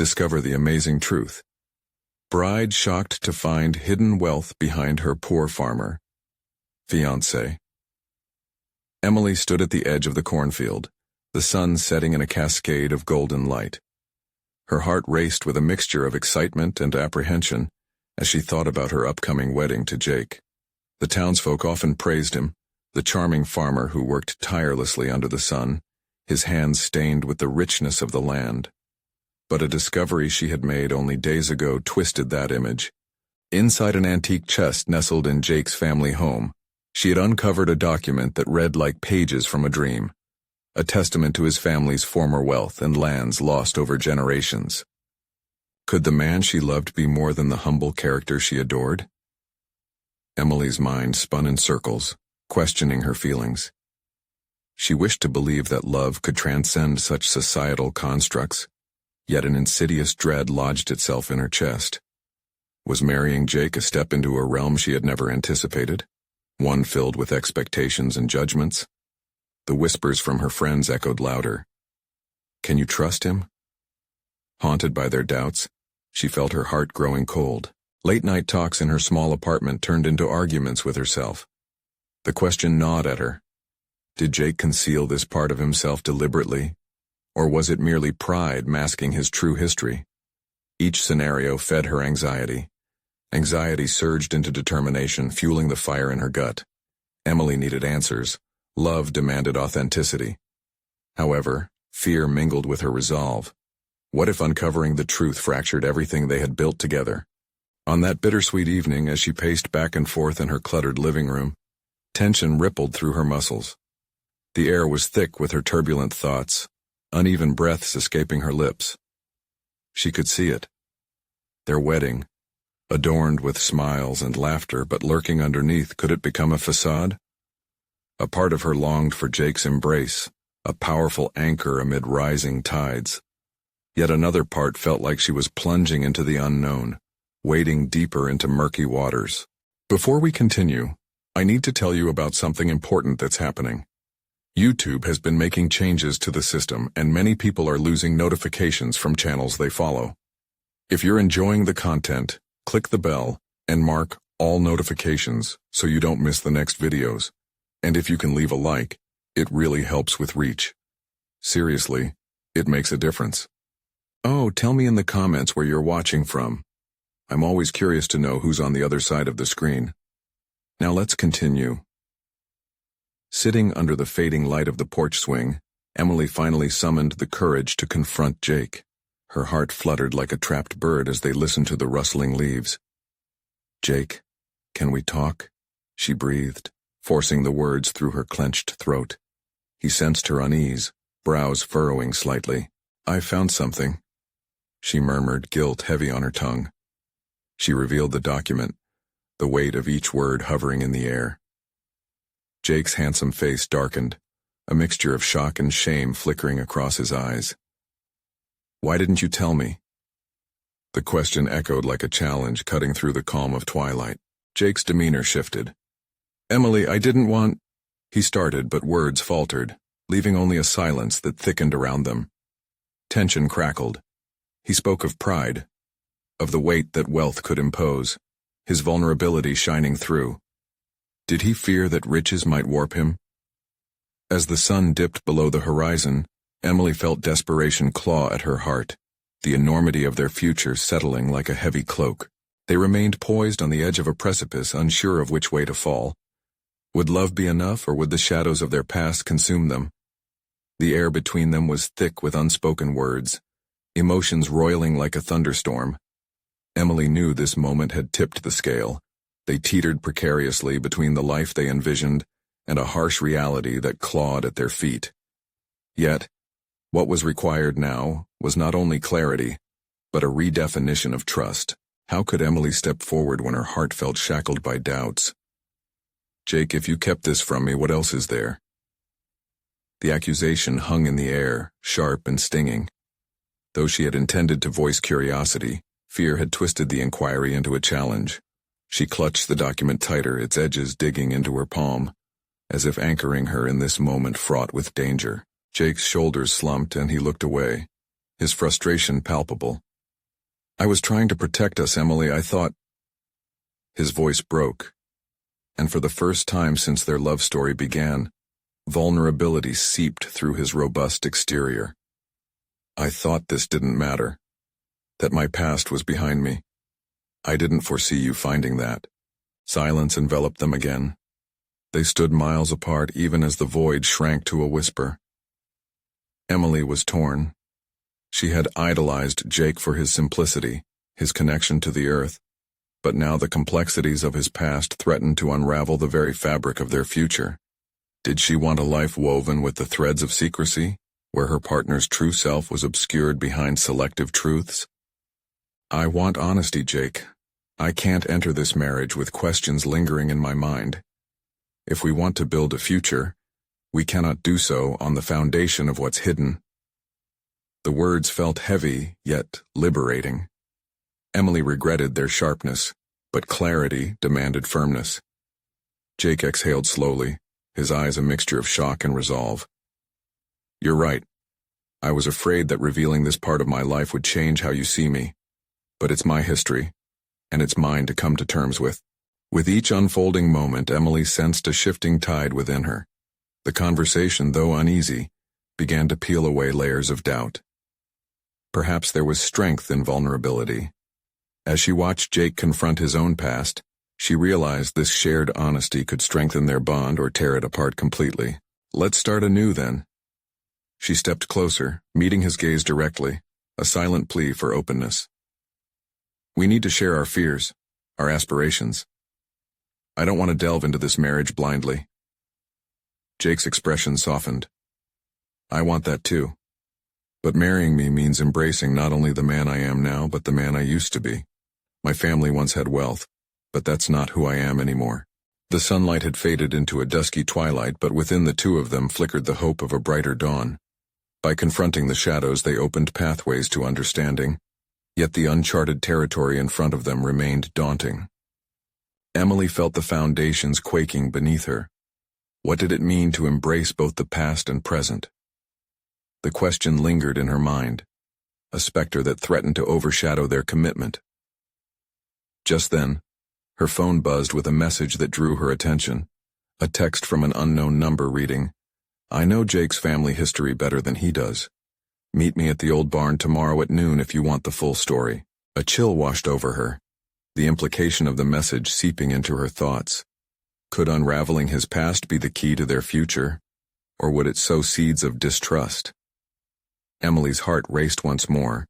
discover the amazing truth. Bride shocked to find hidden wealth behind her poor farmer. Fiancé. Emily stood at the edge of the cornfield, the sun setting in a cascade of golden light. Her heart raced with a mixture of excitement and apprehension as she thought about her upcoming wedding to Jake. The townsfolk often praised him, the charming farmer who worked tirelessly under the sun, his hands stained with the richness of the land. But a discovery she had made only days ago twisted that image. Inside an antique chest nestled in Jake's family home, she had uncovered a document that read like pages from a dream, a testament to his family's former wealth and lands lost over generations. Could the man she loved be more than the humble character she adored? Emily's mind spun in circles, questioning her feelings. She wished to believe that love could transcend such societal constructs, yet an insidious dread lodged itself in her chest. Was marrying Jake a step into a realm she had never anticipated, one filled with expectations and judgments? The whispers from her friends echoed louder. Can you trust him? Haunted by their doubts, she felt her heart growing cold. Late-night talks in her small apartment turned into arguments with herself. The question gnawed at her. Did Jake conceal this part of himself deliberately, or was it merely pride masking his true history? Each scenario fed her anxiety. Anxiety surged into determination, fueling the fire in her gut. Emily needed answers. Love demanded authenticity. However, fear mingled with her resolve. What if uncovering the truth fractured everything they had built together? On that bittersweet evening, as she paced back and forth in her cluttered living room, tension rippled through her muscles. The air was thick with her turbulent thoughts, uneven breaths escaping her lips. She could see it. Their wedding, adorned with smiles and laughter, but lurking underneath, could it become a facade? A part of her longed for Jake's embrace, a powerful anchor amid rising tides. Yet another part felt like she was plunging into the unknown, wading deeper into murky waters. Before we continue, I need to tell you about something important that's happening. YouTube has been making changes to the system, and many people are losing notifications from channels they follow. If you're enjoying the content, click the bell and mark all notifications so you don't miss the next videos. And if you can leave a like, it really helps with reach. Seriously, it makes a difference. Oh, tell me in the comments where you're watching from. I'm always curious to know who's on the other side of the screen. Now let's continue. Sitting under the fading light of the porch swing, Emily finally summoned the courage to confront Jake. Her heart fluttered like a trapped bird as they listened to the rustling leaves. Jake, can we talk? She breathed, forcing the words through her clenched throat. He sensed her unease, brows furrowing slightly. I found something, she murmured, guilt heavy on her tongue. She revealed the document, the weight of each word hovering in the air. Jake's handsome face darkened, a mixture of shock and shame flickering across his eyes. Why didn't you tell me? The question echoed like a challenge, cutting through the calm of twilight. Jake's demeanor shifted. Emily, I didn't want... He started, but words faltered, leaving only a silence that thickened around them. Tension crackled. He spoke of pride, of the weight that wealth could impose, his vulnerability shining through. Did he fear that riches might warp him? As the sun dipped below the horizon, Emily felt desperation claw at her heart, the enormity of their future settling like a heavy cloak. They remained poised on the edge of a precipice, unsure of which way to fall. Would love be enough, or would the shadows of their past consume them? The air between them was thick with unspoken words, emotions roiling like a thunderstorm. Emily knew this moment had tipped the scale. They teetered precariously between the life they envisioned and a harsh reality that clawed at their feet. Yet, what was required now was not only clarity, but a redefinition of trust. How could Emily step forward when her heart felt shackled by doubts? Jake, if you kept this from me, what else is there? The accusation hung in the air, sharp and stinging. Though she had intended to voice curiosity, fear had twisted the inquiry into a challenge. She clutched the document tighter, its edges digging into her palm, as if anchoring her in this moment fraught with danger. Jake's shoulders slumped and he looked away, his frustration palpable. I was trying to protect us, Emily. I thought. His voice broke, and for the first time since their love story began, vulnerability seeped through his robust exterior. I thought this didn't matter, that my past was behind me. I didn't foresee you finding that. Silence enveloped them again. They stood miles apart even as the void shrank to a whisper. Emily was torn. She had idolized Jake for his simplicity, his connection to the earth, but now the complexities of his past threatened to unravel the very fabric of their future. Did she want a life woven with the threads of secrecy, where her partner's true self was obscured behind selective truths? I want honesty, Jake. I can't enter this marriage with questions lingering in my mind. If we want to build a future, we cannot do so on the foundation of what's hidden. The words felt heavy, yet liberating. Emily regretted their sharpness, but clarity demanded firmness. Jake exhaled slowly, his eyes a mixture of shock and resolve. You're right. I was afraid that revealing this part of my life would change how you see me. But it's my history, and it's mine to come to terms with. With each unfolding moment, Emily sensed a shifting tide within her. The conversation, though uneasy, began to peel away layers of doubt. Perhaps there was strength in vulnerability. As she watched Jake confront his own past, she realized this shared honesty could strengthen their bond or tear it apart completely. Let's start anew, then. She stepped closer, meeting his gaze directly, a silent plea for openness. We need to share our fears, our aspirations. I don't want to delve into this marriage blindly. Jake's expression softened. I want that too. But marrying me means embracing not only the man I am now, but the man I used to be. My family once had wealth, but that's not who I am anymore. The sunlight had faded into a dusky twilight, but within the two of them flickered the hope of a brighter dawn. By confronting the shadows, they opened pathways to understanding, yet the uncharted territory in front of them remained daunting. Emily felt the foundations quaking beneath her. What did it mean to embrace both the past and present? The question lingered in her mind, a specter that threatened to overshadow their commitment. Just then, her phone buzzed with a message that drew her attention, a text from an unknown number reading, I know Jake's family history better than he does. Meet me at the old barn tomorrow at noon if you want the full story. A chill washed over her, the implication of the message seeping into her thoughts. Could unraveling his past be the key to their future, or would it sow seeds of distrust? Emily's heart raced once more,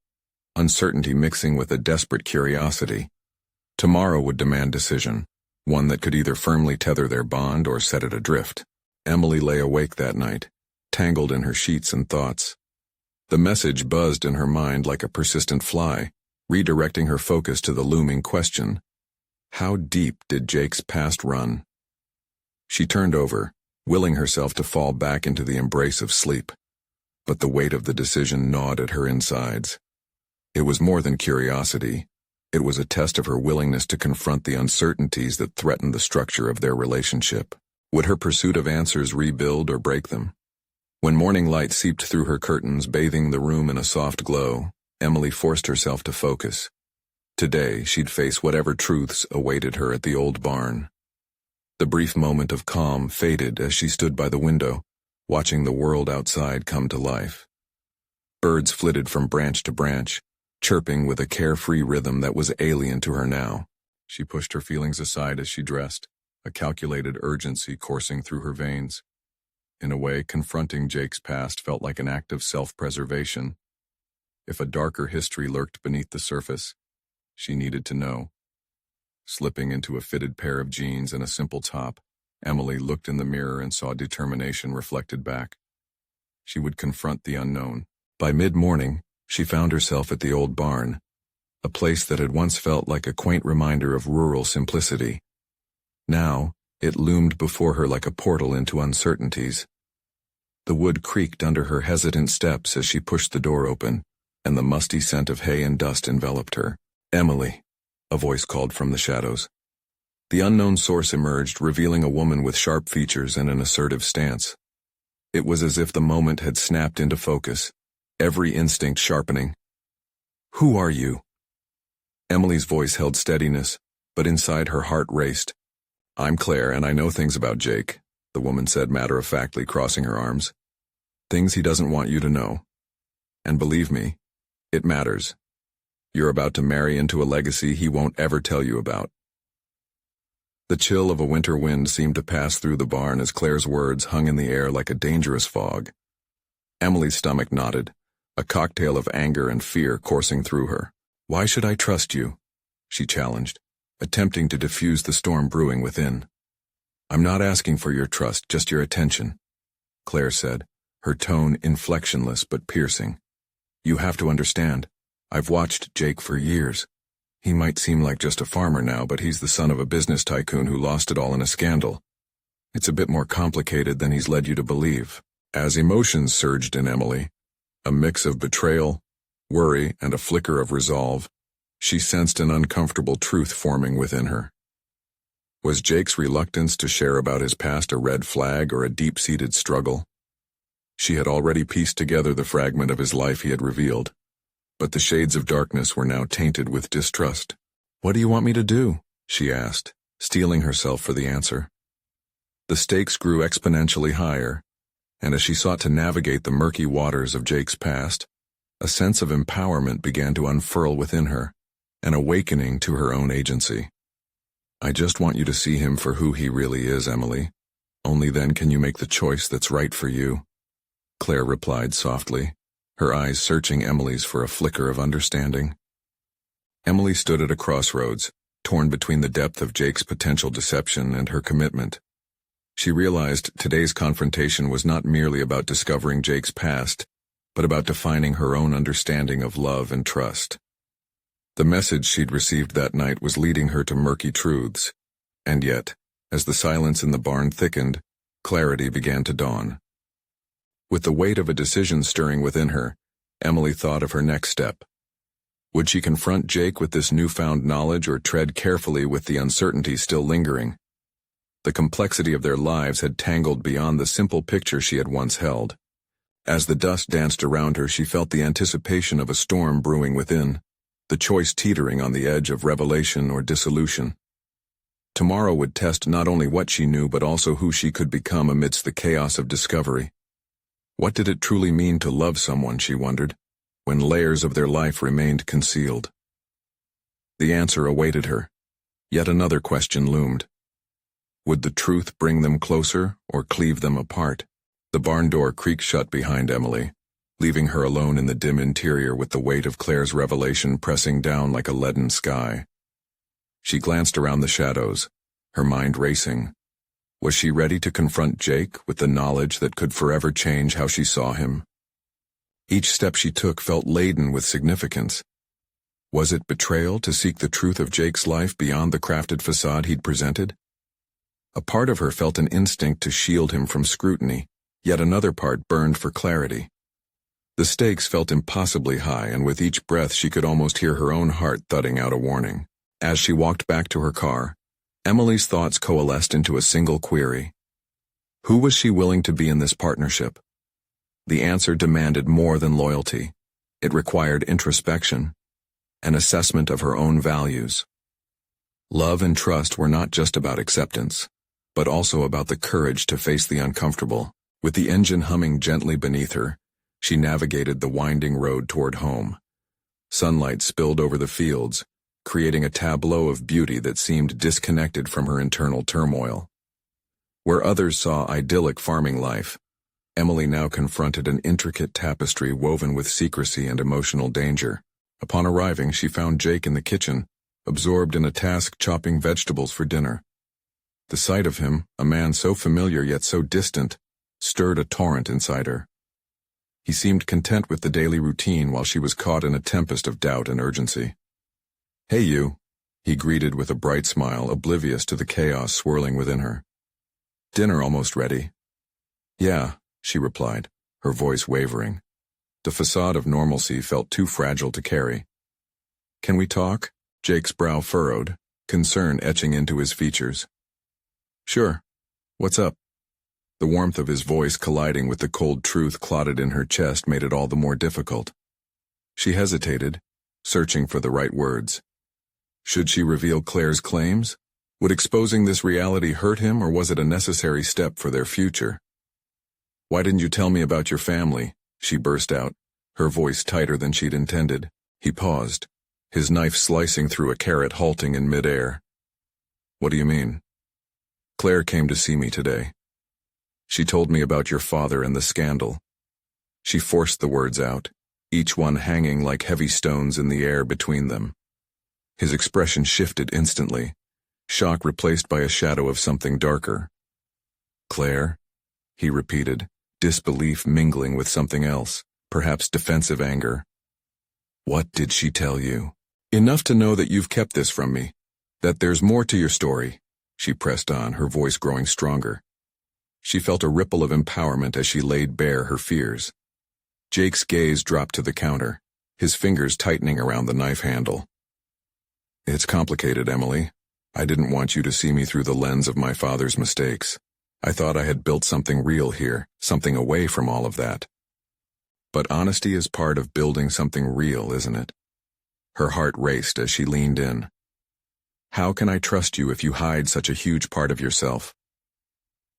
uncertainty mixing with a desperate curiosity. Tomorrow would demand decision, one that could either firmly tether their bond or set it adrift. Emily lay awake that night, tangled in her sheets and thoughts. The message buzzed in her mind like a persistent fly, redirecting her focus to the looming question. How deep did Jake's past run? She turned over, willing herself to fall back into the embrace of sleep. But the weight of the decision gnawed at her insides. It was more than curiosity. It was a test of her willingness to confront the uncertainties that threatened the structure of their relationship. Would her pursuit of answers rebuild or break them? When morning light seeped through her curtains, bathing the room in a soft glow, Emily forced herself to focus. Today, she'd face whatever truths awaited her at the old barn. The brief moment of calm faded as she stood by the window, watching the world outside come to life. Birds flitted from branch to branch, chirping with a carefree rhythm that was alien to her now. She pushed her feelings aside as she dressed, a calculated urgency coursing through her veins. In a way, confronting Jake's past felt like an act of self-preservation. If a darker history lurked beneath the surface, she needed to know. Slipping into a fitted pair of jeans and a simple top, Emily looked in the mirror and saw determination reflected back. She would confront the unknown. By mid-morning, she found herself at the old barn, a place that had once felt like a quaint reminder of rural simplicity. Now, it loomed before her like a portal into uncertainties. The wood creaked under her hesitant steps as she pushed the door open, and the musty scent of hay and dust enveloped her. Emily, a voice called from the shadows. The unknown source emerged, revealing a woman with sharp features and an assertive stance. It was as if the moment had snapped into focus, every instinct sharpening. Who are you? Emily's voice held steadiness, but inside her heart raced. "I'm Claire, and I know things about Jake," the woman said matter-of-factly, crossing her arms. "Things he doesn't want you to know. And believe me, it matters. You're about to marry into a legacy he won't ever tell you about." The chill of a winter wind seemed to pass through the barn as Claire's words hung in the air like a dangerous fog. Emily's stomach knotted, a cocktail of anger and fear coursing through her. "Why should I trust you?" she challenged, attempting to diffuse the storm brewing within. "I'm not asking for your trust, just your attention," Claire said, her tone inflectionless but piercing. "You have to understand, I've watched Jake for years. He might seem like just a farmer now, but he's the son of a business tycoon who lost it all in a scandal. It's a bit more complicated than he's led you to believe." As emotions surged in Emily, a mix of betrayal, worry, and a flicker of resolve, she sensed an uncomfortable truth forming within her. Was Jake's reluctance to share about his past a red flag or a deep-seated struggle? She had already pieced together the fragment of his life he had revealed, but the shades of darkness were now tainted with distrust. "What do you want me to do?" she asked, steeling herself for the answer. The stakes grew exponentially higher, and as she sought to navigate the murky waters of Jake's past, a sense of empowerment began to unfurl within her, an awakening to her own agency. "I just want you to see him for who he really is, Emily. Only then can you make the choice that's right for you," Claire replied softly, her eyes searching Emily's for a flicker of understanding. Emily stood at a crossroads, torn between the depth of Jake's potential deception and her commitment. She realized today's confrontation was not merely about discovering Jake's past, but about defining her own understanding of love and trust. The message she'd received that night was leading her to murky truths, and yet, as the silence in the barn thickened, clarity began to dawn. With the weight of a decision stirring within her, Emily thought of her next step. Would she confront Jake with this newfound knowledge or tread carefully with the uncertainty still lingering? The complexity of their lives had tangled beyond the simple picture she had once held. As the dust danced around her, she felt the anticipation of a storm brewing within, the choice teetering on the edge of revelation or dissolution. Tomorrow would test not only what she knew but also who she could become amidst the chaos of discovery. What did it truly mean to love someone, she wondered, when layers of their life remained concealed? The answer awaited her. Yet another question loomed. Would the truth bring them closer or cleave them apart? The barn door creaked shut behind Emily, leaving her alone in the dim interior with the weight of Claire's revelation pressing down like a leaden sky. She glanced around the shadows, her mind racing. Was she ready to confront Jake with the knowledge that could forever change how she saw him? Each step she took felt laden with significance. Was it betrayal to seek the truth of Jake's life beyond the crafted facade he'd presented? A part of her felt an instinct to shield him from scrutiny, yet another part burned for clarity. The stakes felt impossibly high, and with each breath she could almost hear her own heart thudding out a warning. As she walked back to her car, Emily's thoughts coalesced into a single query. Who was she willing to be in this partnership? The answer demanded more than loyalty. It required introspection, an assessment of her own values. Love and trust were not just about acceptance, but also about the courage to face the uncomfortable. With the engine humming gently beneath her, she navigated the winding road toward home. Sunlight spilled over the fields, creating a tableau of beauty that seemed disconnected from her internal turmoil. Where others saw idyllic farming life, Emily now confronted an intricate tapestry woven with secrecy and emotional danger. Upon arriving, she found Jake in the kitchen, absorbed in a task chopping vegetables for dinner. The sight of him, a man so familiar yet so distant, stirred a torrent inside her. He seemed content with the daily routine while she was caught in a tempest of doubt and urgency. "Hey you," he greeted with a bright smile, oblivious to the chaos swirling within her. "Dinner almost ready." "Yeah," she replied, her voice wavering. The facade of normalcy felt too fragile to carry. "Can we talk?" Jake's brow furrowed, concern etching into his features. "Sure. What's up?" The warmth of his voice colliding with the cold truth clotted in her chest made it all the more difficult. She hesitated, searching for the right words. Should she reveal Claire's claims? Would exposing this reality hurt him, or was it a necessary step for their future? "Why didn't you tell me about your family?" she burst out, her voice tighter than she'd intended. He paused, his knife slicing through a carrot halting in midair. "What do you mean?" "Claire came to see me today. She told me about your father and the scandal." She forced the words out, each one hanging like heavy stones in the air between them. His expression shifted instantly, shock replaced by a shadow of something darker. "Claire?" he repeated, disbelief mingling with something else, perhaps defensive anger. "What did she tell you?" "Enough to know that you've kept this from me, that there's more to your story," she pressed on, her voice growing stronger. She felt a ripple of empowerment as she laid bare her fears. Jake's gaze dropped to the counter, his fingers tightening around the knife handle. "It's complicated, Emily. I didn't want you to see me through the lens of my father's mistakes. I thought I had built something real here, something away from all of that. But honesty is part of building something real, isn't it?" Her heart raced as she leaned in. "How can I trust you if you hide such a huge part of yourself?"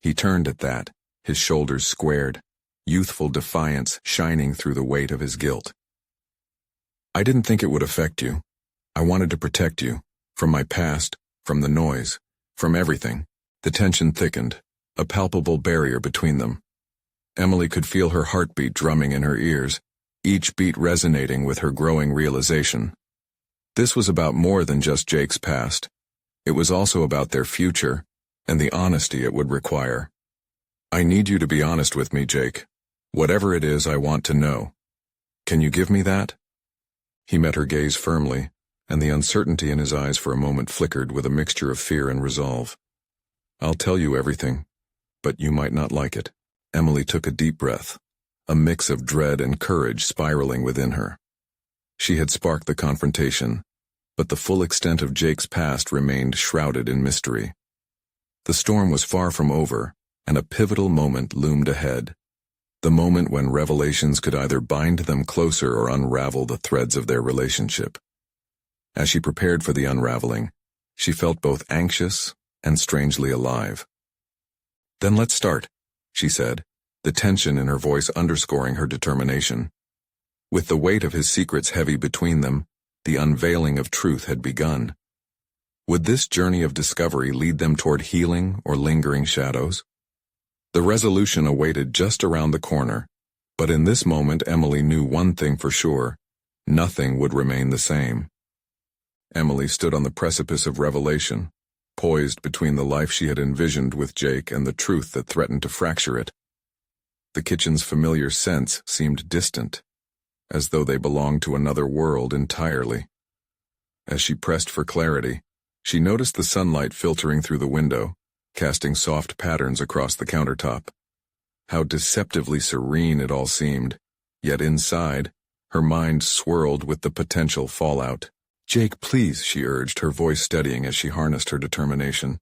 He turned at that, his shoulders squared, youthful defiance shining through the weight of his guilt. "I didn't think it would affect you. I wanted to protect you, from my past, from the noise, from everything." The tension thickened, a palpable barrier between them. Emily could feel her heartbeat drumming in her ears, each beat resonating with her growing realization. This was about more than just Jake's past. It was also about their future, and the honesty it would require. "I need you to be honest with me, Jake. Whatever it is, I want to know. Can you give me that?" He met her gaze firmly, and the uncertainty in his eyes for a moment flickered with a mixture of fear and resolve. "I'll tell you everything, but you might not like it." Emily took a deep breath, a mix of dread and courage spiraling within her. She had sparked the confrontation, but the full extent of Jake's past remained shrouded in mystery. The storm was far from over, and a pivotal moment loomed ahead. The moment when revelations could either bind them closer or unravel the threads of their relationship. As she prepared for the unraveling, she felt both anxious and strangely alive. "Then let's start," she said, the tension in her voice underscoring her determination. With the weight of his secrets heavy between them, the unveiling of truth had begun. Would this journey of discovery lead them toward healing or lingering shadows? The resolution awaited just around the corner, but in this moment Emily knew one thing for sure: nothing would remain the same. Emily stood on the precipice of revelation, poised between the life she had envisioned with Jake and the truth that threatened to fracture it. The kitchen's familiar scents seemed distant, as though they belonged to another world entirely. As she pressed for clarity, she noticed the sunlight filtering through the window, casting soft patterns across the countertop. How deceptively serene it all seemed, yet inside, her mind swirled with the potential fallout. "Jake, please," she urged, her voice steadying as she harnessed her determination.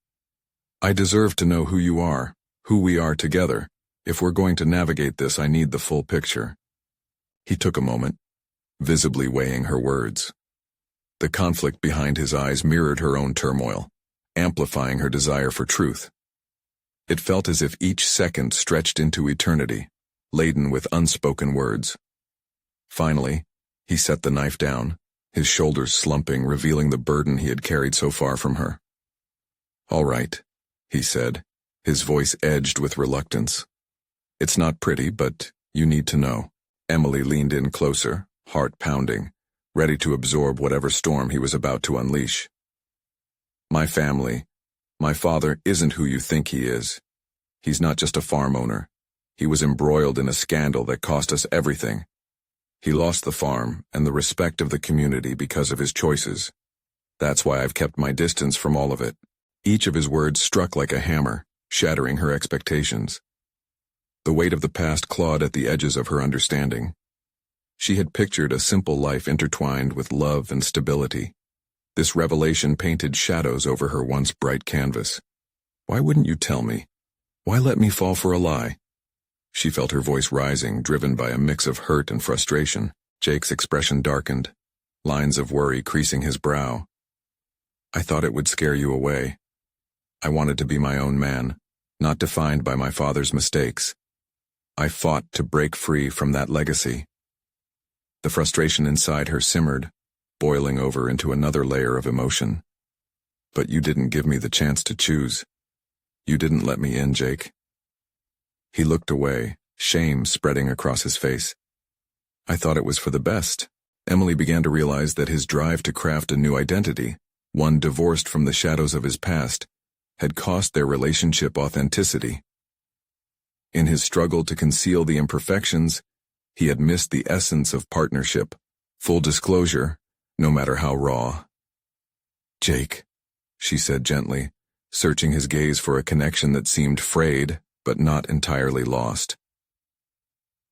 "I deserve to know who you are, who we are together. If we're going to navigate this, I need the full picture." He took a moment, visibly weighing her words. The conflict behind his eyes mirrored her own turmoil, amplifying her desire for truth. It felt as if each second stretched into eternity, laden with unspoken words. Finally, he set the knife down, his shoulders slumping, revealing the burden he had carried so far from her. "All right," he said, his voice edged with reluctance. "It's not pretty, but you need to know." Emily leaned in closer, heart pounding, ready to absorb whatever storm he was about to unleash. "My family, my father isn't who you think he is. He's not just a farm owner. He was embroiled in a scandal that cost us everything. He lost the farm and the respect of the community because of his choices. That's why I've kept my distance from all of it." Each of his words struck like a hammer, shattering her expectations. The weight of the past clawed at the edges of her understanding. She had pictured a simple life intertwined with love and stability. This revelation painted shadows over her once bright canvas. "Why wouldn't you tell me? Why let me fall for a lie?" She felt her voice rising, driven by a mix of hurt and frustration. Jake's expression darkened, lines of worry creasing his brow. I thought it would scare you away. I wanted to be my own man, not defined by my father's mistakes. I fought to break free from that legacy. The frustration inside her simmered, boiling over into another layer of emotion. But you didn't give me the chance to choose. You didn't let me in, Jake. He looked away, shame spreading across his face. I thought it was for the best. Emily began to realize that his drive to craft a new identity, one divorced from the shadows of his past, had cost their relationship authenticity. In his struggle to conceal the imperfections, he had missed the essence of partnership, full disclosure, no matter how raw. Jake, she said gently, searching his gaze for a connection that seemed frayed, but not entirely lost.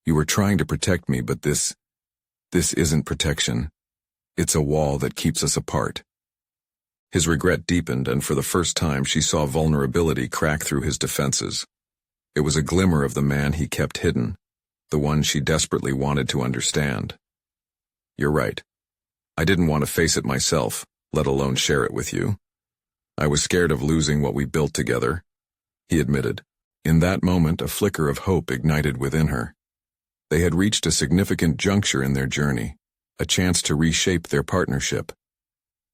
You were trying to protect me, but this isn't protection. It's a wall that keeps us apart. His regret deepened, and for the first time she saw vulnerability crack through his defenses. It was a glimmer of the man he kept hidden, the one she desperately wanted to understand. You're right. I didn't want to face it myself, let alone share it with you. I was scared of losing what we built together, he admitted. In that moment, a flicker of hope ignited within her. They had reached a significant juncture in their journey, a chance to reshape their partnership.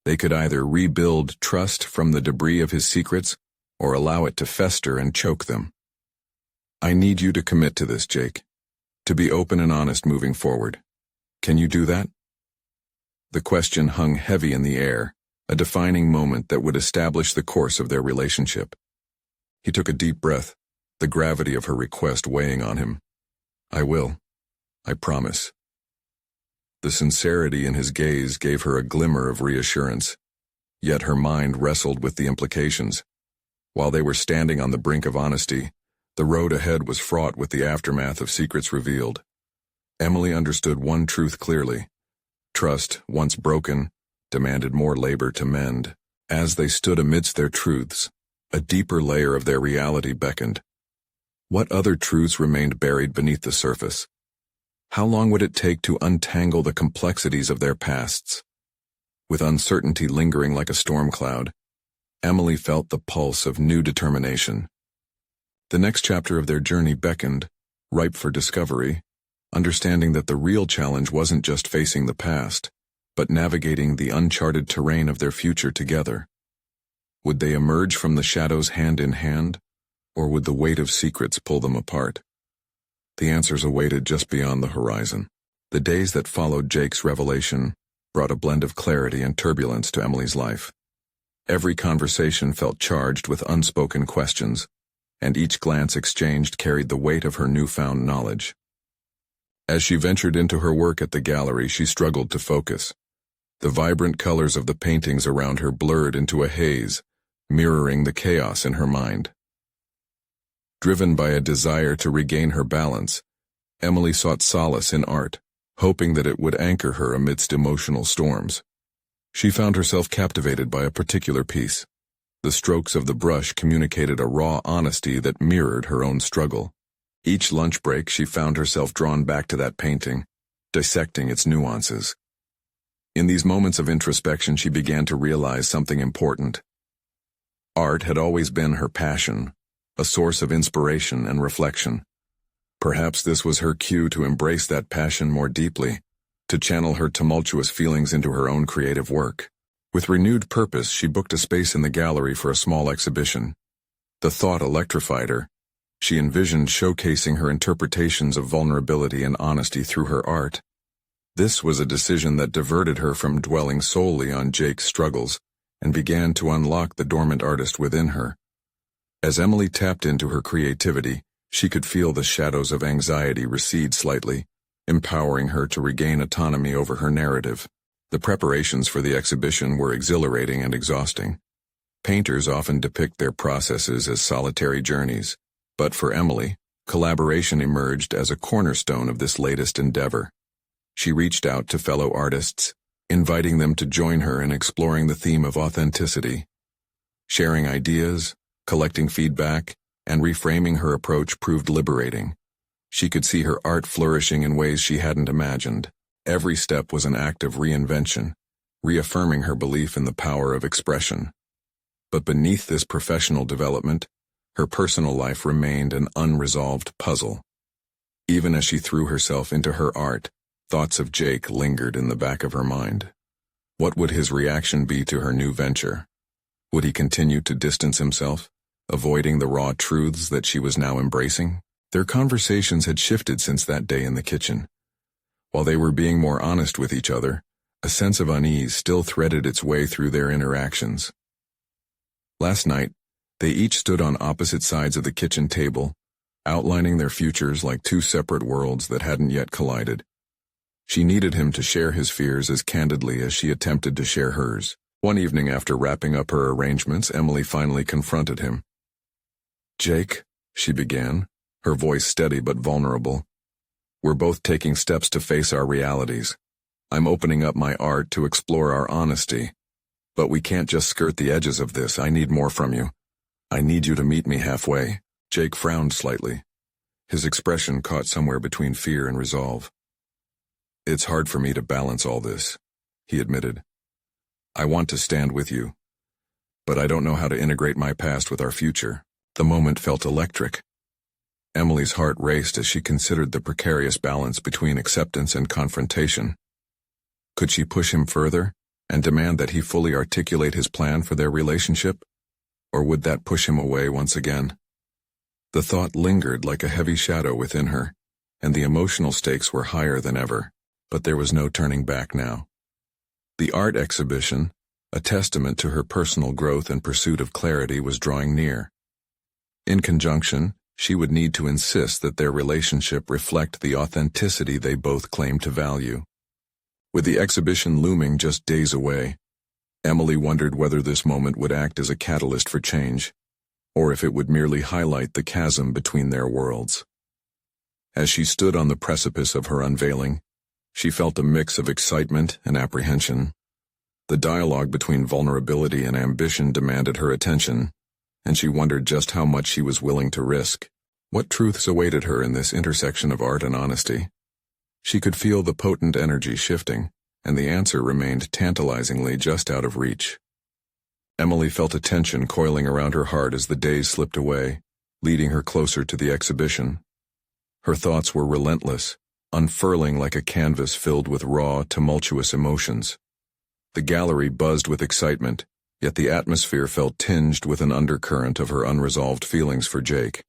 They could either rebuild trust from the debris of his secrets or allow it to fester and choke them. I need you to commit to this, Jake. To be open and honest moving forward. Can you do that? The question hung heavy in the air, a defining moment that would establish the course of their relationship. He took a deep breath, the gravity of her request weighing on him. I will. I promise. The sincerity in his gaze gave her a glimmer of reassurance, yet her mind wrestled with the implications. While they were standing on the brink of honesty, the road ahead was fraught with the aftermath of secrets revealed. Emily understood one truth clearly. Trust, once broken, demanded more labor to mend. As they stood amidst their truths, a deeper layer of their reality beckoned. What other truths remained buried beneath the surface? How long would it take to untangle the complexities of their pasts? With uncertainty lingering like a storm cloud, Emily felt the pulse of new determination. The next chapter of their journey beckoned, ripe for discovery, understanding that the real challenge wasn't just facing the past, but navigating the uncharted terrain of their future together. Would they emerge from the shadows hand in hand, or would the weight of secrets pull them apart? The answers awaited just beyond the horizon. The days that followed Jake's revelation brought a blend of clarity and turbulence to Emily's life. Every conversation felt charged with unspoken questions, and each glance exchanged carried the weight of her newfound knowledge. As she ventured into her work at the gallery, she struggled to focus. The vibrant colors of the paintings around her blurred into a haze, mirroring the chaos in her mind. Driven by a desire to regain her balance, Emily sought solace in art, hoping that it would anchor her amidst emotional storms. She found herself captivated by a particular piece. The strokes of the brush communicated a raw honesty that mirrored her own struggle. Each lunch break, she found herself drawn back to that painting, dissecting its nuances. In these moments of introspection, she began to realize something important. Art had always been her passion, a source of inspiration and reflection. Perhaps this was her cue to embrace that passion more deeply, to channel her tumultuous feelings into her own creative work. With renewed purpose, she booked a space in the gallery for a small exhibition. The thought electrified her. She envisioned showcasing her interpretations of vulnerability and honesty through her art. This was a decision that diverted her from dwelling solely on Jake's struggles and began to unlock the dormant artist within her. As Emily tapped into her creativity, she could feel the shadows of anxiety recede slightly, empowering her to regain autonomy over her narrative. The preparations for the exhibition were exhilarating and exhausting. Painters often depict their processes as solitary journeys, but for Emily, collaboration emerged as a cornerstone of this latest endeavor. She reached out to fellow artists, inviting them to join her in exploring the theme of authenticity. Sharing ideas, collecting feedback, and reframing her approach proved liberating. She could see her art flourishing in ways she hadn't imagined. Every step was an act of reinvention, reaffirming her belief in the power of expression. But beneath this professional development, her personal life remained an unresolved puzzle. Even as she threw herself into her art, thoughts of Jake lingered in the back of her mind. What would his reaction be to her new venture? Would he continue to distance himself, avoiding the raw truths that she was now embracing? Their conversations had shifted since that day in the kitchen. While they were being more honest with each other, a sense of unease still threaded its way through their interactions. Last night, they each stood on opposite sides of the kitchen table, outlining their futures like two separate worlds that hadn't yet collided. She needed him to share his fears as candidly as she attempted to share hers. One evening after wrapping up her arrangements, Emily finally confronted him. "Jake," she began, her voice steady but vulnerable, "we're both taking steps to face our realities. I'm opening up my art to explore our honesty. But we can't just skirt the edges of this. I need more from you. I need you to meet me halfway." Jake frowned slightly. His expression caught somewhere between fear and resolve. "It's hard for me to balance all this," he admitted. "I want to stand with you, but I don't know how to integrate my past with our future." The moment felt electric. Emily's heart raced as she considered the precarious balance between acceptance and confrontation. Could she push him further and demand that he fully articulate his plan for their relationship? Or would that push him away once again? The thought lingered like a heavy shadow within her, and the emotional stakes were higher than ever. But there was no turning back now. The art exhibition, a testament to her personal growth and pursuit of clarity, was drawing near. In conjunction, she would need to insist that their relationship reflect the authenticity they both claimed to value. With the exhibition looming just days away, Emily wondered whether this moment would act as a catalyst for change, or if it would merely highlight the chasm between their worlds. As she stood on the precipice of her unveiling, she felt a mix of excitement and apprehension. The dialogue between vulnerability and ambition demanded her attention, and she wondered just how much she was willing to risk. What truths awaited her in this intersection of art and honesty? She could feel the potent energy shifting, and the answer remained tantalizingly just out of reach. Emily felt a tension coiling around her heart as the days slipped away, leading her closer to the exhibition. Her thoughts were relentless, unfurling like a canvas filled with raw, tumultuous emotions. The gallery buzzed with excitement, yet the atmosphere felt tinged with an undercurrent of her unresolved feelings for Jake.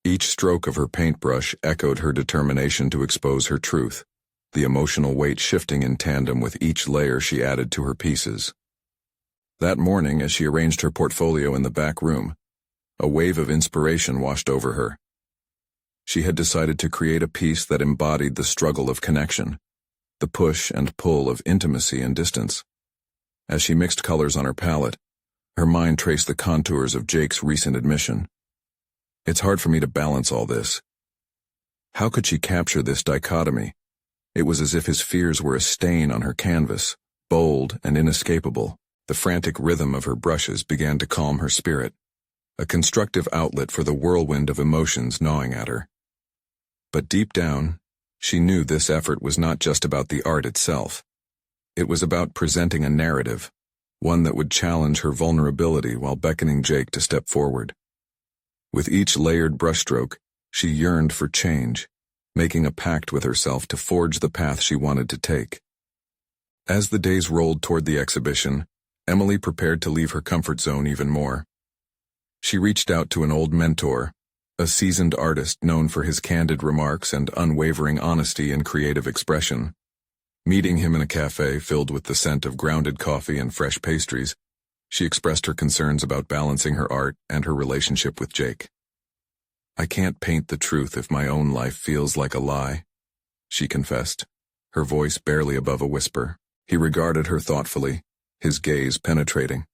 Each stroke of her paintbrush echoed her determination to expose her truth, the emotional weight shifting in tandem with each layer she added to her pieces. That morning, as she arranged her portfolio in the back room, a wave of inspiration washed over her. She had decided to create a piece that embodied the struggle of connection, the push and pull of intimacy and distance. As she mixed colors on her palette, her mind traced the contours of Jake's recent admission. "It's hard for me to balance all this." How could she capture this dichotomy? It was as if his fears were a stain on her canvas, bold and inescapable. The frantic rhythm of her brushes began to calm her spirit, a constructive outlet for the whirlwind of emotions gnawing at her. But deep down, she knew this effort was not just about the art itself. It was about presenting a narrative, one that would challenge her vulnerability while beckoning Jake to step forward. With each layered brushstroke, she yearned for change, making a pact with herself to forge the path she wanted to take. As the days rolled toward the exhibition, Emily prepared to leave her comfort zone even more. She reached out to an old mentor, a seasoned artist known for his candid remarks and unwavering honesty in creative expression. Meeting him in a cafe filled with the scent of grounded coffee and fresh pastries, she expressed her concerns about balancing her art and her relationship with Jake. "I can't paint the truth if my own life feels like a lie," she confessed, her voice barely above a whisper. He regarded her thoughtfully, his gaze penetrating.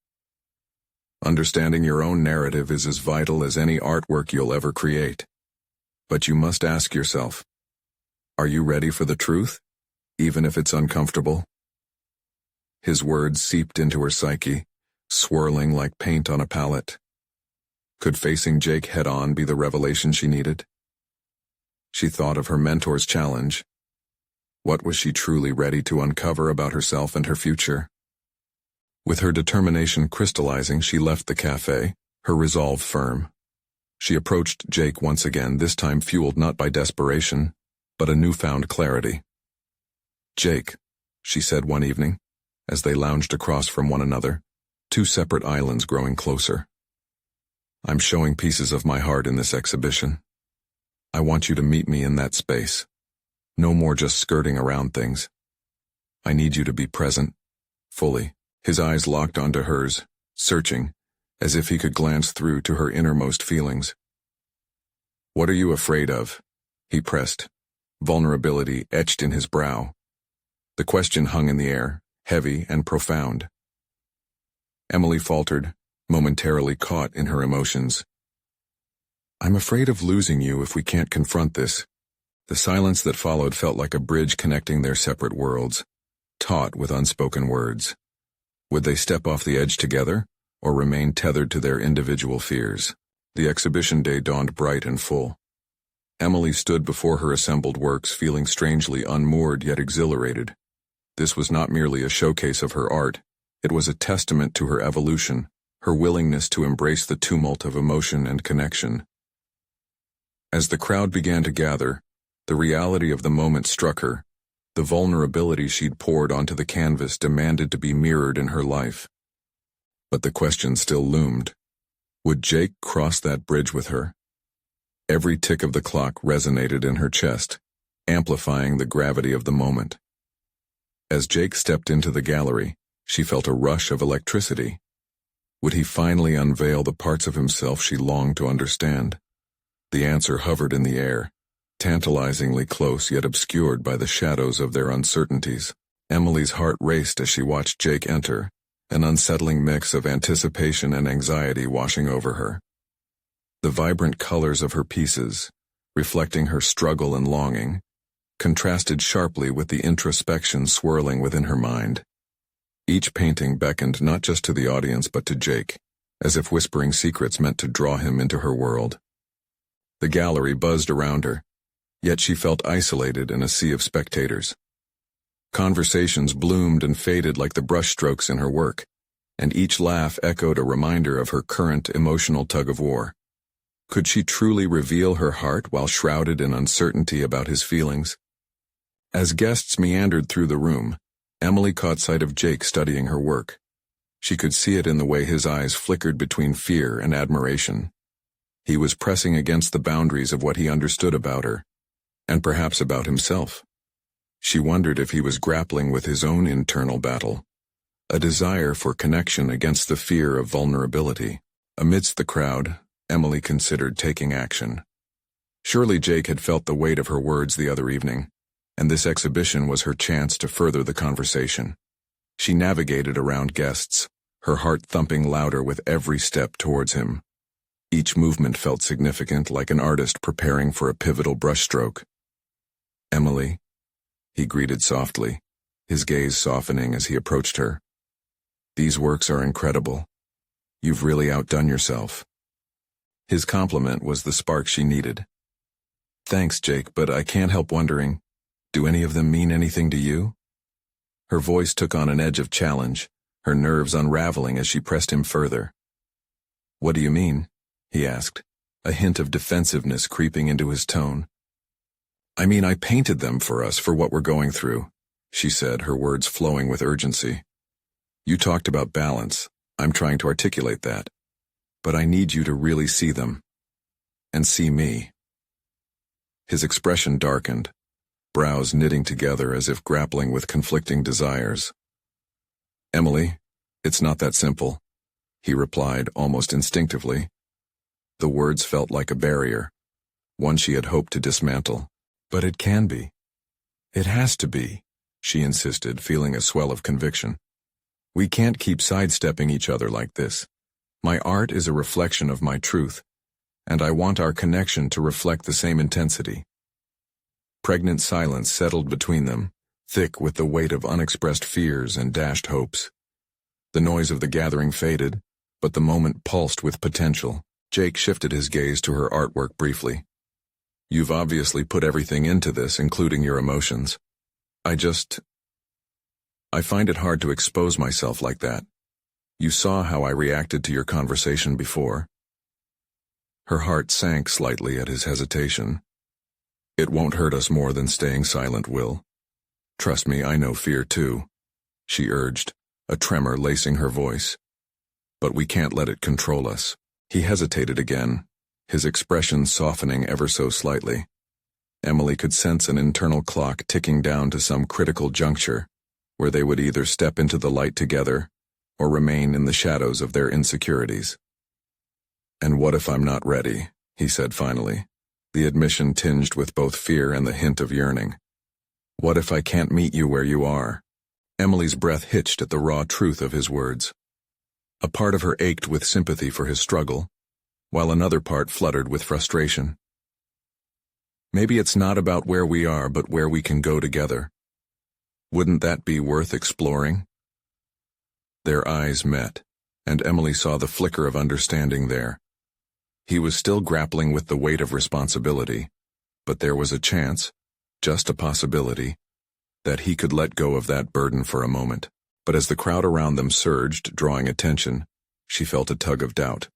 "Understanding your own narrative is as vital as any artwork you'll ever create. But you must ask yourself, are you ready for the truth, even if it's uncomfortable?" His words seeped into her psyche, swirling like paint on a palette. Could facing Jake head-on be the revelation she needed? She thought of her mentor's challenge. What was she truly ready to uncover about herself and her future? With her determination crystallizing, she left the cafe, her resolve firm. She approached Jake once again, this time fueled not by desperation, but a newfound clarity. "Jake," she said one evening, as they lounged across from one another, two separate islands growing closer. "I'm showing pieces of my heart in this exhibition. I want you to meet me in that space. No more just skirting around things. I need you to be present, fully." His eyes locked onto hers, searching, as if he could glance through to her innermost feelings. "What are you afraid of?" he pressed, vulnerability etched in his brow. The question hung in the air, heavy and profound. Emily faltered, momentarily caught in her emotions. "I'm afraid of losing you if we can't confront this." The silence that followed felt like a bridge connecting their separate worlds, taut with unspoken words. Would they step off the edge together, or remain tethered to their individual fears? The exhibition day dawned bright and full. Emily stood before her assembled works, feeling strangely unmoored yet exhilarated. This was not merely a showcase of her art, it was a testament to her evolution, her willingness to embrace the tumult of emotion and connection. As the crowd began to gather, the reality of the moment struck her. The vulnerability she'd poured onto the canvas demanded to be mirrored in her life. But the question still loomed. Would Jake cross that bridge with her? Every tick of the clock resonated in her chest, amplifying the gravity of the moment. As Jake stepped into the gallery, she felt a rush of electricity. Would he finally unveil the parts of himself she longed to understand? The answer hovered in the air, tantalizingly close yet obscured by the shadows of their uncertainties. Emily's heart raced as she watched Jake enter, an unsettling mix of anticipation and anxiety washing over her. The vibrant colors of her pieces, reflecting her struggle and longing, contrasted sharply with the introspection swirling within her mind. Each painting beckoned not just to the audience but to Jake, as if whispering secrets meant to draw him into her world. The gallery buzzed around her, yet she felt isolated in a sea of spectators. Conversations bloomed and faded like the brushstrokes in her work, and each laugh echoed a reminder of her current emotional tug-of-war. Could she truly reveal her heart while shrouded in uncertainty about his feelings? As guests meandered through the room, Emily caught sight of Jake studying her work. She could see it in the way his eyes flickered between fear and admiration. He was pressing against the boundaries of what he understood about her, and perhaps about himself. She wondered if he was grappling with his own internal battle, a desire for connection against the fear of vulnerability. Amidst the crowd, Emily considered taking action. Surely Jake had felt the weight of her words the other evening, and this exhibition was her chance to further the conversation. She navigated around guests, her heart thumping louder with every step towards him. Each movement felt significant, like an artist preparing for a pivotal brushstroke. "Emily," he greeted softly, his gaze softening as he approached her. "These works are incredible. You've really outdone yourself." His compliment was the spark she needed. "Thanks, Jake, but I can't help wondering, do any of them mean anything to you?" Her voice took on an edge of challenge, her nerves unraveling as she pressed him further. "What do you mean?" he asked, a hint of defensiveness creeping into his tone. "I mean, I painted them for us for what we're going through," she said, her words flowing with urgency. "You talked about balance. I'm trying to articulate that. But I need you to really see them. And see me." His expression darkened, brows knitting together as if grappling with conflicting desires. "Emily, it's not that simple," he replied almost instinctively. The words felt like a barrier, one she had hoped to dismantle. "But it can be. It has to be," she insisted, feeling a swell of conviction. "We can't keep sidestepping each other like this. My art is a reflection of my truth, and I want our connection to reflect the same intensity." Pregnant silence settled between them, thick with the weight of unexpressed fears and dashed hopes. The noise of the gathering faded, but the moment pulsed with potential. Jake shifted his gaze to her artwork briefly. "You've obviously put everything into this, including your emotions. I find it hard to expose myself like that." You saw how I reacted to your conversation before. Her heart sank slightly at his hesitation. It won't hurt us more than staying silent, Will. Trust me, I know fear too, she urged, a tremor lacing her voice. But we can't let it control us. He hesitated again, his expression softening ever so slightly. Emily could sense an internal clock ticking down to some critical juncture, where they would either step into the light together or remain in the shadows of their insecurities. And what if I'm not ready, he said finally, the admission tinged with both fear and the hint of yearning. What if I can't meet you where you are? Emily's breath hitched at the raw truth of his words. A part of her ached with sympathy for his struggle, while another part fluttered with frustration. Maybe it's not about where we are, but where we can go together. Wouldn't that be worth exploring? Their eyes met, and Emily saw the flicker of understanding there. He was still grappling with the weight of responsibility, but there was a chance, just a possibility, that he could let go of that burden for a moment. But as the crowd around them surged, drawing attention, she felt a tug of doubt.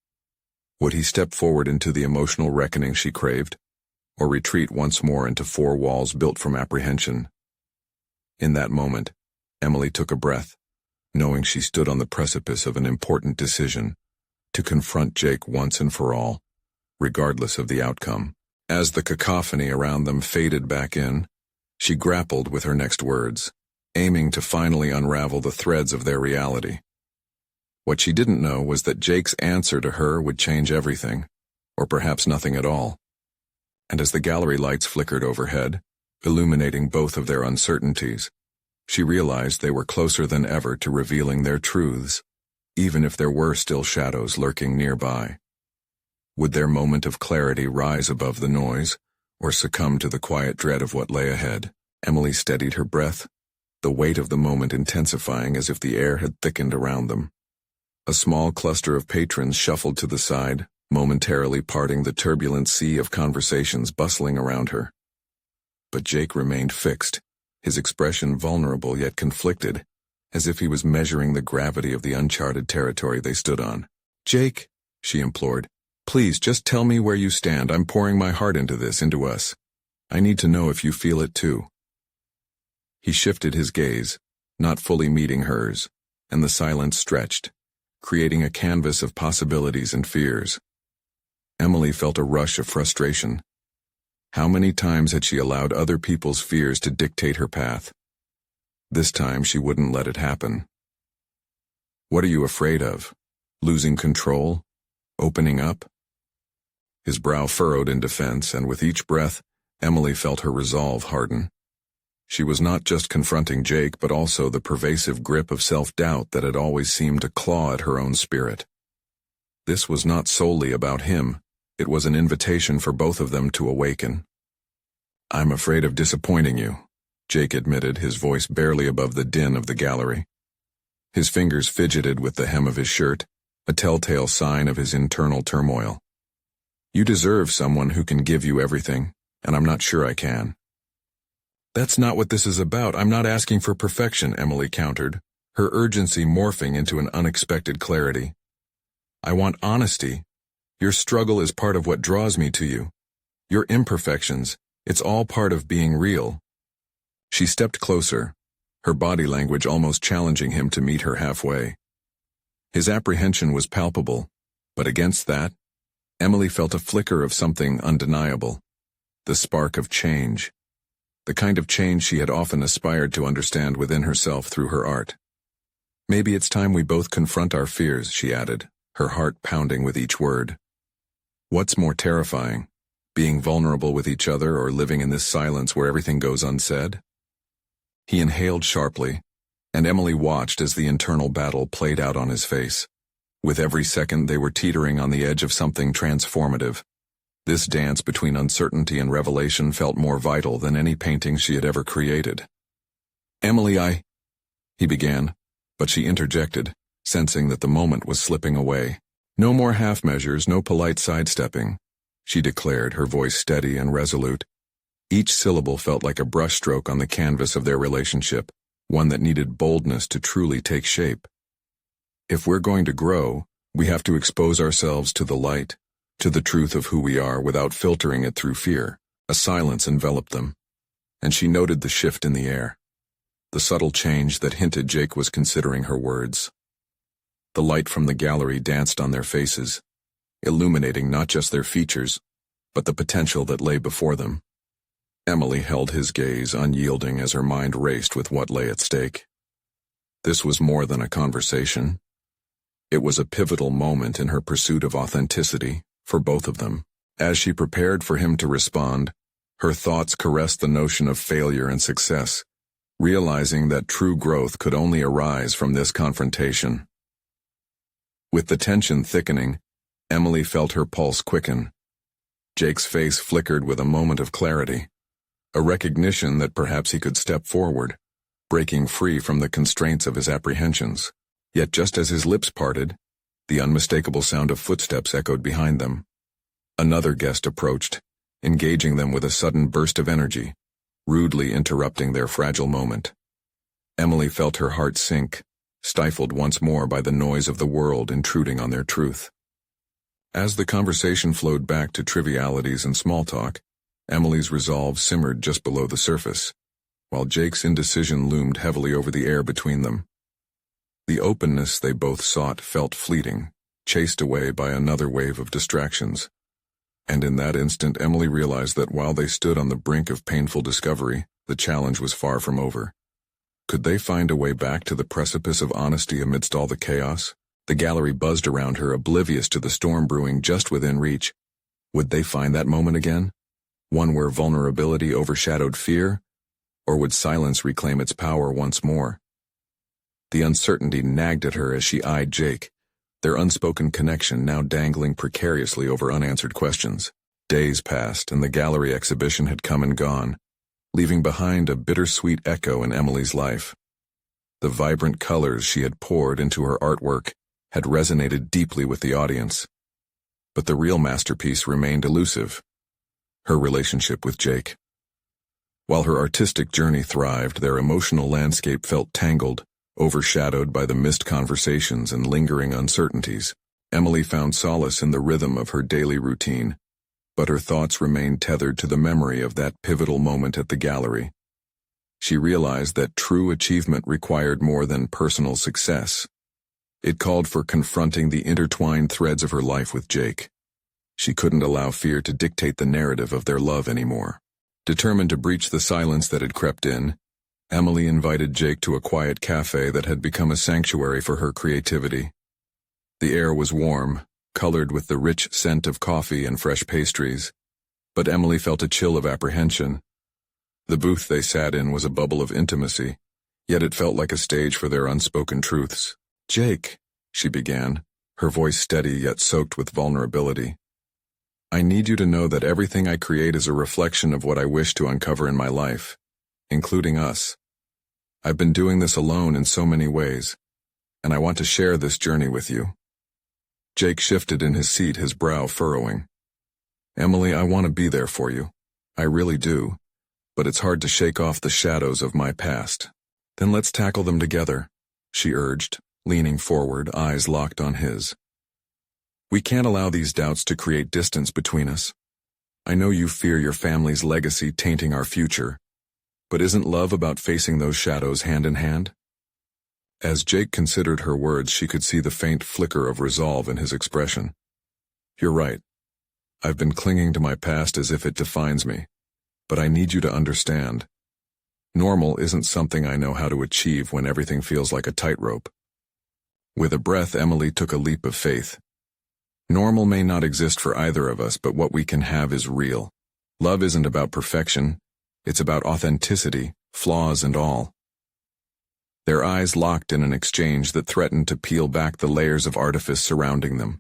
Would he step forward into the emotional reckoning she craved, or retreat once more into four walls built from apprehension? In that moment, Emily took a breath, knowing she stood on the precipice of an important decision, to confront Jake once and for all, regardless of the outcome. As the cacophony around them faded back in, she grappled with her next words, aiming to finally unravel the threads of their reality. What she didn't know was that Jake's answer to her would change everything, or perhaps nothing at all. And as the gallery lights flickered overhead, illuminating both of their uncertainties, she realized they were closer than ever to revealing their truths, even if there were still shadows lurking nearby. Would their moment of clarity rise above the noise, or succumb to the quiet dread of what lay ahead? Emily steadied her breath, the weight of the moment intensifying as if the air had thickened around them. A small cluster of patrons shuffled to the side, momentarily parting the turbulent sea of conversations bustling around her. But Jake remained fixed, his expression vulnerable yet conflicted, as if he was measuring the gravity of the uncharted territory they stood on. "Jake," she implored, "please just tell me where you stand. I'm pouring my heart into this, into us. I need to know if you feel it too." He shifted his gaze, not fully meeting hers, and the silence stretched, creating a canvas of possibilities and fears. Emily felt a rush of frustration. How many times had she allowed other people's fears to dictate her path? This time she wouldn't let it happen. "What are you afraid of? Losing control? Opening up?" His brow furrowed in defense, and with each breath, Emily felt her resolve harden. She was not just confronting Jake, but also the pervasive grip of self-doubt that had always seemed to claw at her own spirit. This was not solely about him. It was an invitation for both of them to awaken. "I'm afraid of disappointing you," Jake admitted, his voice barely above the din of the gallery. His fingers fidgeted with the hem of his shirt, a telltale sign of his internal turmoil. "You deserve someone who can give you everything, and I'm not sure I can." "That's not what this is about. I'm not asking for perfection," Emily countered, her urgency morphing into an unexpected clarity. "I want honesty. Your struggle is part of what draws me to you. Your imperfections, it's all part of being real." She stepped closer, her body language almost challenging him to meet her halfway. His apprehension was palpable, but against that, Emily felt a flicker of something undeniable, the spark of change, the kind of change she had often aspired to understand within herself through her art. "Maybe it's time we both confront our fears," she added, her heart pounding with each word. What's more terrifying, being vulnerable with each other or living in this silence where everything goes unsaid? He inhaled sharply, and Emily watched as the internal battle played out on his face. With every second they were teetering on the edge of something transformative. This dance between uncertainty and revelation felt more vital than any painting she had ever created. "Emily, he began, but she interjected, sensing that the moment was slipping away. "No more half measures, no polite sidestepping," she declared, her voice steady and resolute. Each syllable felt like a brushstroke on the canvas of their relationship, one that needed boldness to truly take shape. If we're going to grow, we have to expose ourselves to the light, to the truth of who we are without filtering it through fear. A silence enveloped them, and she noted the shift in the air, the subtle change that hinted Jake was considering her words. The light from the gallery danced on their faces, illuminating not just their features, but the potential that lay before them. Emily held his gaze unyielding as her mind raced with what lay at stake. This was more than a conversation. It was a pivotal moment in her pursuit of authenticity, for both of them. As she prepared for him to respond, her thoughts caressed the notion of failure and success, realizing that true growth could only arise from this confrontation. With the tension thickening, Emily felt her pulse quicken. Jake's face flickered with a moment of clarity, a recognition that perhaps he could step forward, breaking free from the constraints of his apprehensions. Yet just as his lips parted, the unmistakable sound of footsteps echoed behind them. Another guest approached, engaging them with a sudden burst of energy, rudely interrupting their fragile moment. Emily felt her heart sink, stifled once more by the noise of the world intruding on their truth. As the conversation flowed back to trivialities and small talk, Emily's resolve simmered just below the surface, while Jake's indecision loomed heavily over the air between them. The openness they both sought felt fleeting, chased away by another wave of distractions. And in that instant Emily realized that while they stood on the brink of painful discovery, the challenge was far from over. Could they find a way back to the precipice of honesty amidst all the chaos? The gallery buzzed around her, oblivious to the storm brewing just within reach. Would they find that moment again? One where vulnerability overshadowed fear? Or would silence reclaim its power once more? The uncertainty nagged at her as she eyed Jake, their unspoken connection now dangling precariously over unanswered questions. Days passed, and the gallery exhibition had come and gone, leaving behind a bittersweet echo in Emily's life. The vibrant colors she had poured into her artwork had resonated deeply with the audience. But the real masterpiece remained elusive: her relationship with Jake. While her artistic journey thrived, their emotional landscape felt tangled, overshadowed by the missed conversations and lingering uncertainties. Emily found solace in the rhythm of her daily routine, but her thoughts remained tethered to the memory of that pivotal moment at the gallery. She realized that true achievement required more than personal success. It called for confronting the intertwined threads of her life with Jake. She couldn't allow fear to dictate the narrative of their love anymore. Determined to breach the silence that had crept in, Emily invited Jake to a quiet cafe that had become a sanctuary for her creativity. The air was warm, colored with the rich scent of coffee and fresh pastries, but Emily felt a chill of apprehension. The booth they sat in was a bubble of intimacy, yet it felt like a stage for their unspoken truths. "Jake," she began, her voice steady yet soaked with vulnerability, "I need you to know that everything I create is a reflection of what I wish to uncover in my life, including us. I've been doing this alone in so many ways, and I want to share this journey with you." Jake shifted in his seat, his brow furrowing. "Emily, I want to be there for you. I really do, but it's hard to shake off the shadows of my past." "Then let's tackle them together," she urged, leaning forward, eyes locked on his. "We can't allow these doubts to create distance between us. I know you fear your family's legacy tainting our future, but isn't love about facing those shadows hand in hand?" As Jake considered her words, she could see the faint flicker of resolve in his expression. "You're right. I've been clinging to my past as if it defines me, but I need you to understand. Normal isn't something I know how to achieve when everything feels like a tightrope." With a breath, Emily took a leap of faith. Normal may not exist for either of us, but what we can have is real. Love isn't about perfection. It's about authenticity, flaws and all. Their eyes locked in an exchange that threatened to peel back the layers of artifice surrounding them.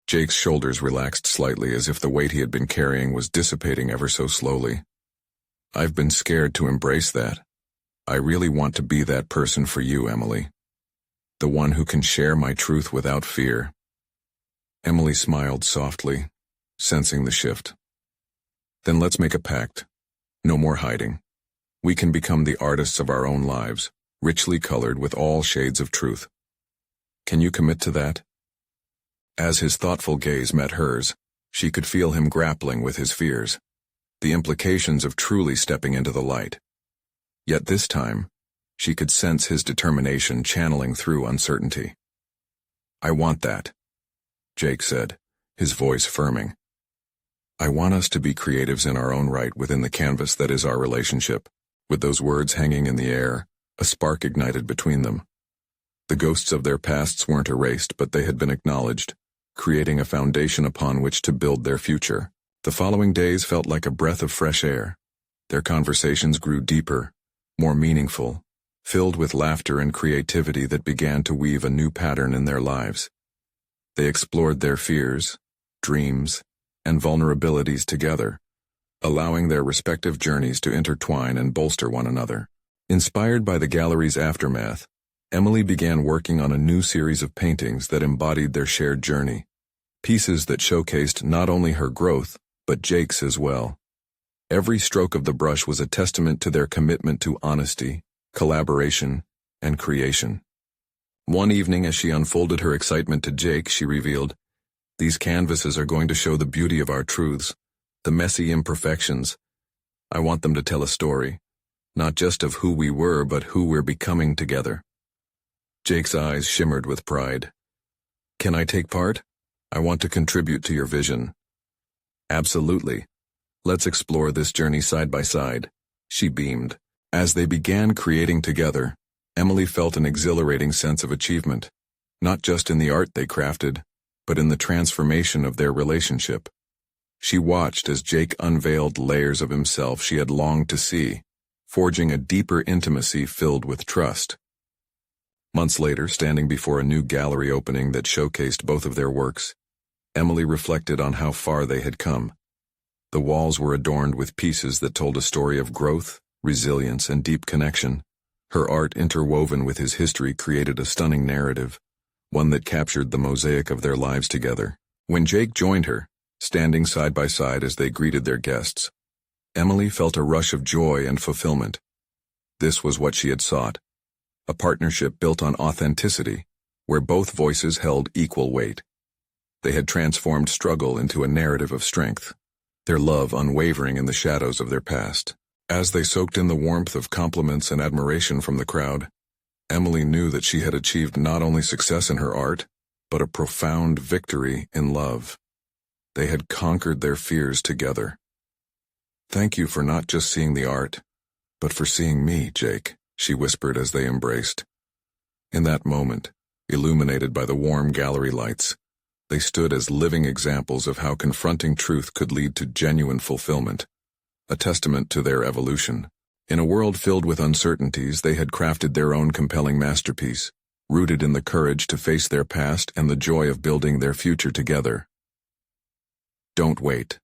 Jake's shoulders relaxed slightly, as if the weight he had been carrying was dissipating ever so slowly. "I've been scared to embrace that. I really want to be that person for you, Emily. The one who can share my truth without fear." Emily smiled softly, sensing the shift. "Then let's make a pact. No more hiding. We can become the artists of our own lives, richly colored with all shades of truth." Can you commit to that? As his thoughtful gaze met hers, she could feel him grappling with his fears, the implications of truly stepping into the light. Yet this time, she could sense his determination channeling through uncertainty. I want that, Jake said, his voice firming. I want us to be creatives in our own right within the canvas that is our relationship. With those words hanging in the air, a spark ignited between them. The ghosts of their pasts weren't erased, but they had been acknowledged, creating a foundation upon which to build their future. The following days felt like a breath of fresh air. Their conversations grew deeper, more meaningful, filled with laughter and creativity that began to weave a new pattern in their lives. They explored their fears, dreams, and vulnerabilities together, allowing their respective journeys to intertwine and bolster one another. Inspired by the gallery's aftermath, Emily began working on a new series of paintings that embodied their shared journey, pieces that showcased not only her growth, but Jake's as well. Every stroke of the brush was a testament to their commitment to honesty, collaboration, and creation. One evening, as she unfolded her excitement to Jake, she revealed, "These canvases are going to show the beauty of our truths, the messy imperfections. I want them to tell a story, not just of who we were, but who we're becoming together." Jake's eyes shimmered with pride. "Can I take part? I want to contribute to your vision." "Absolutely. Let's explore this journey side by side," she beamed. As they began creating together, Emily felt an exhilarating sense of achievement, not just in the art they crafted, but in the transformation of their relationship. She watched as Jake unveiled layers of himself she had longed to see, forging a deeper intimacy filled with trust. Months later, standing before a new gallery opening that showcased both of their works, Emily reflected on how far they had come. The walls were adorned with pieces that told a story of growth, resilience, and deep connection. Her art, interwoven with his history, created a stunning narrative, one that captured the mosaic of their lives together. When Jake joined her, standing side by side as they greeted their guests, Emily felt a rush of joy and fulfillment. This was what she had sought, a partnership built on authenticity, where both voices held equal weight. They had transformed struggle into a narrative of strength, their love unwavering in the shadows of their past. As they soaked in the warmth of compliments and admiration from the crowd, Emily knew that she had achieved not only success in her art, but a profound victory in love. They had conquered their fears together. "Thank you for not just seeing the art, but for seeing me, Jake," she whispered as they embraced. In that moment, illuminated by the warm gallery lights, they stood as living examples of how confronting truth could lead to genuine fulfillment, a testament to their evolution. In a world filled with uncertainties, they had crafted their own compelling masterpiece, rooted in the courage to face their past and the joy of building their future together. Don't wait.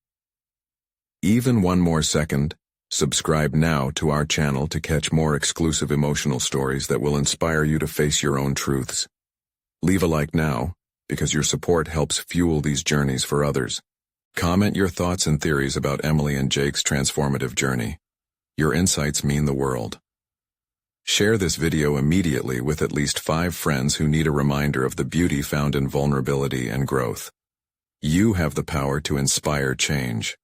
Even one more second. Subscribe now to our channel to catch more exclusive emotional stories that will inspire you to face your own truths. Leave a like now, because your support helps fuel these journeys for others. Comment your thoughts and theories about Emily and Jake's transformative journey. Your insights mean the world. Share this video immediately with at least 5 friends who need a reminder of the beauty found in vulnerability and growth. You have the power to inspire change.